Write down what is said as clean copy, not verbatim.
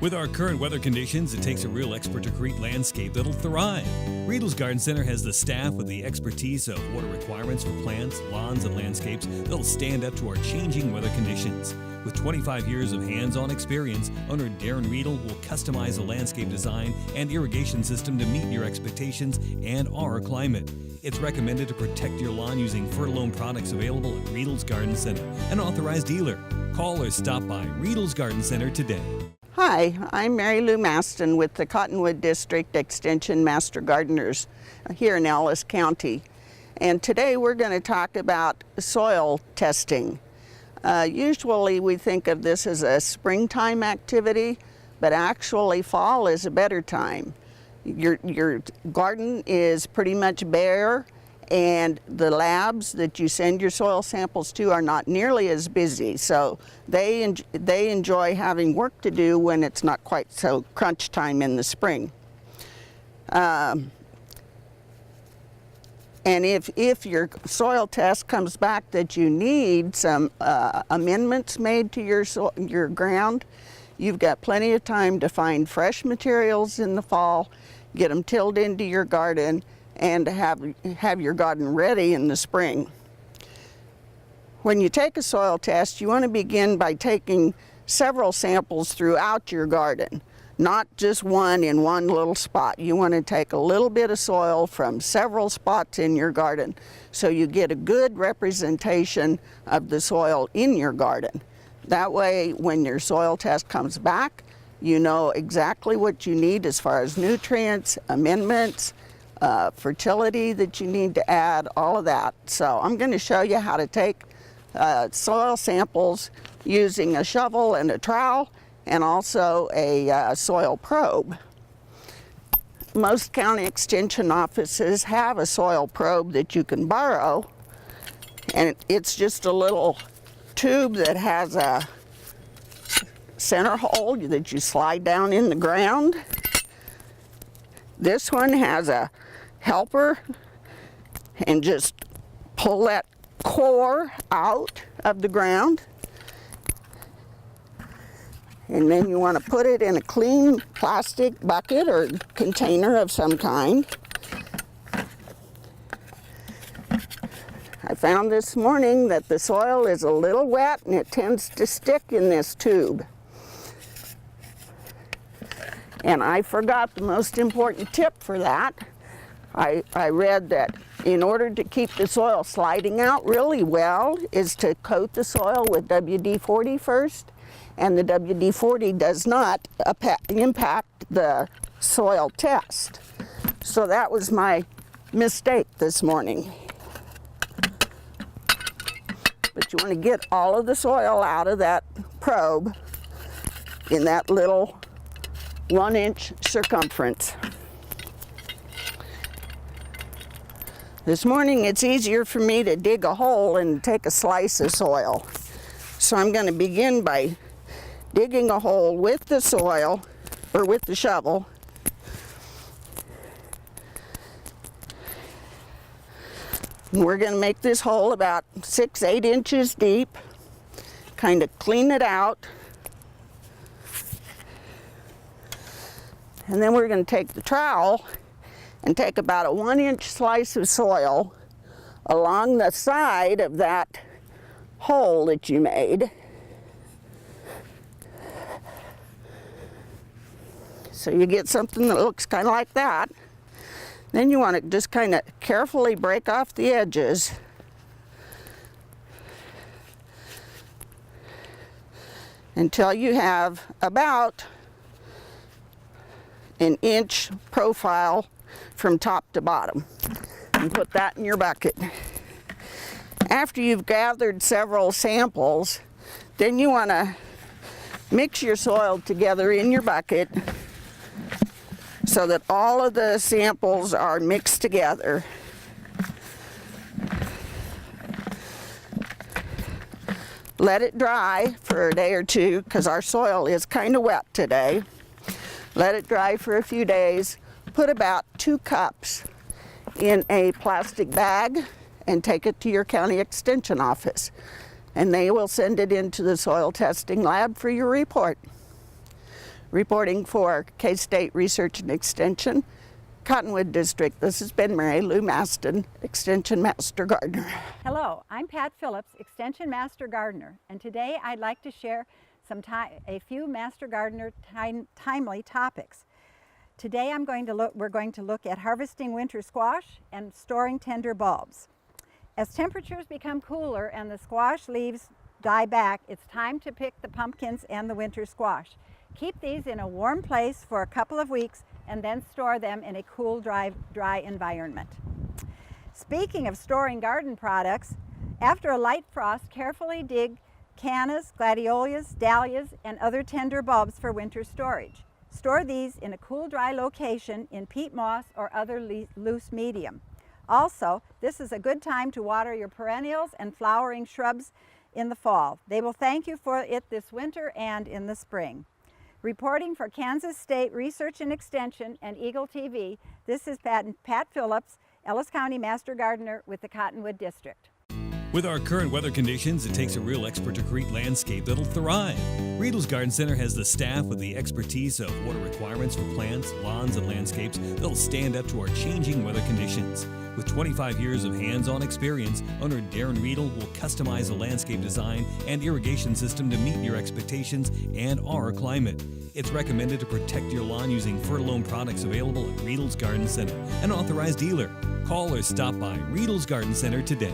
With our current weather conditions, it takes a real expert to create landscape that'll thrive. Riedel's Garden Center has the staff with the expertise of water requirements for plants, lawns, and landscapes that'll stand up to our changing weather conditions. With 25 years of hands-on experience, owner Darren Riedel will customize a landscape design and irrigation system to meet your expectations and our climate. It's recommended to protect your lawn using Fertilome products available at Riedel's Garden Center, an authorized dealer. Call or stop by Riedel's Garden Center today. Hi, I'm Mary Lou Maston with the Cottonwood District Extension Master Gardeners here in Ellis County. And today we're going to talk about soil testing. Usually we think of this as a springtime activity, but actually fall is a better time. Your garden is pretty much bare, and the labs that you send your soil samples to are not nearly as busy, so they enjoy having work to do when it's not quite so crunch time in the spring. And if your soil test comes back that you need some amendments made to your ground, you've got plenty of time to find fresh materials in the fall, get them tilled into your garden, and have your garden ready in the spring. When you take a soil test, you want to begin by taking several samples throughout your garden, not just one in one little spot. You want to take a little bit of soil from several spots in your garden so you get a good representation of the soil in your garden. That way, when your soil test comes back, you know exactly what you need as far as nutrients, amendments, fertility that you need to add, all of that. So I'm going to show you how to take soil samples using a shovel and a trowel, and also a soil probe. Most county extension offices have a soil probe that you can borrow, and it's just a little tube that has a center hole that you slide down in the ground. This one has a helper, and just pull that core out of the ground, and then you want to put it in a clean plastic bucket or container of some kind. I found this morning that the soil is a little wet and it tends to stick in this tube. And I forgot the most important tip for that. I read that in order to keep the soil sliding out really well is to coat the soil with WD-40 first, and the WD-40 does not impact the soil test. So that was my mistake this morning. But you want to get all of the soil out of that probe in that little 1-inch circumference. This morning it's easier for me to dig a hole and take a slice of soil. So I'm going to begin by digging a hole with the soil, or with the shovel. And we're going to make this hole about 6-8 inches deep. Kind of clean it out. And then we're going to take the trowel and take about a 1-inch slice of soil along the side of that hole that you made. So you get something that looks kind of like that. Then you want to just kind of carefully break off the edges. Until you have about an inch profile from top to bottom, and put that in your bucket. After you've gathered several samples, then you want to mix your soil together in your bucket so that all of the samples are mixed together. Let it dry for a day or two, because our soil is kind of wet today. Let it dry for a few days. Put about 2 cups in a plastic bag and take it to your county extension office, and they will send it into the soil testing lab for your report. Reporting for K-State Research and Extension, Cottonwood District. This has been Mary Lou Maston, Extension Master Gardener. Hello, I'm Pat Phillips, Extension Master Gardener, and today I'd like to share a few Master Gardener timely topics. Today we're going to look at harvesting winter squash and storing tender bulbs. As temperatures become cooler and the squash leaves die back, it's time to pick the pumpkins and the winter squash. Keep these in a warm place for a couple of weeks and then store them in a cool, dry environment. Speaking of storing garden products, after a light frost, carefully dig cannas, gladiolus, dahlias, and other tender bulbs for winter storage. Store these in a cool, dry location in peat moss or other loose medium. Also, this is a good time to water your perennials and flowering shrubs in the fall. They will thank you for it this winter and in the spring. Reporting for Kansas State Research and Extension and Eagle TV, this is Pat Phillips, Ellis County Master Gardener with the Cottonwood District. With our current weather conditions, it takes a real expert to create landscape that'll thrive. Riedel's Garden Center has the staff with the expertise of water requirements for plants, lawns, and landscapes that'll stand up to our changing weather conditions. With 25 years of hands-on experience, owner Darren Riedel will customize a landscape design and irrigation system to meet your expectations and our climate. It's recommended to protect your lawn using Fertilome products available at Riedel's Garden Center, an authorized dealer. Call or stop by Riedel's Garden Center today.